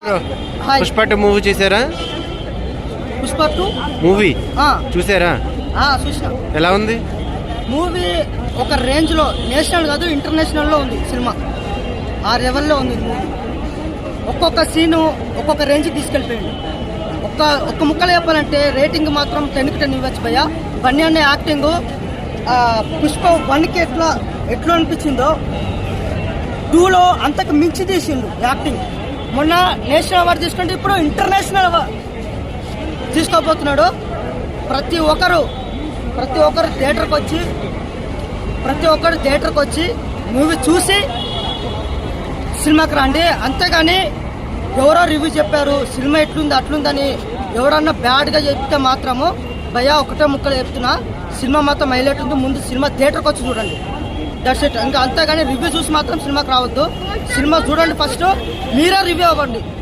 Pushpa 2 movie చూసారా? Pushpa 2 movie చూసారా? చూసిన. ఎలా ఉంది మూవీ? ఒక రేంజ్ లో, నేషనల్ కాదు ఇంటర్నేషనల్ లో ఉంది సినిమా. ఆ లెవెల్లో ఉంది మూవీ. ఒక్కొక్క సీను ఒక్కొక్క రేంజ్ తీసుకెళ్ళిపోయింది. ఒక్క ముక్కలు చెప్పాలంటే రేటింగ్ మాత్రం 10కి 10 ఇవ్వచ్చు భయ్య. బన్నీ అనే యాక్టింగ్ పుష్ప 1కి ఎట్లా అనిపించిందో 2లో అంతకు మించి తీసిండు యాక్టింగ్. మొన్న నేషనల్ అవార్డు తీసుకుంటే ఇప్పుడు ఇంటర్నేషనల్ అవార్డు తీసుకోబోతున్నాడు. ప్రతి ఒక్కరు థియేటర్కి వచ్చి మూవీ చూసి సినిమాకి రండి. అంతేగాని ఎవరో రివ్యూ చెప్పారు సినిమా ఎట్లుంది అట్లుందని ఎవరన్నా బ్యాడ్గా చెప్తే మాత్రము భయ్య ఒకటే ముక్కలు చెప్తున్నా, సినిమా మాత్రం హైలైట్ ఉంది. ముందు సినిమా థియేటర్కి వచ్చి చూడండి, దట్స్ ఇట్. ఇంకా అంతేగాని రివ్యూ చూసి మాత్రం సినిమాకి రావద్దు. సినిమా చూడండి, ఫస్ట్ మీరే రివ్యూ అవ్వండి.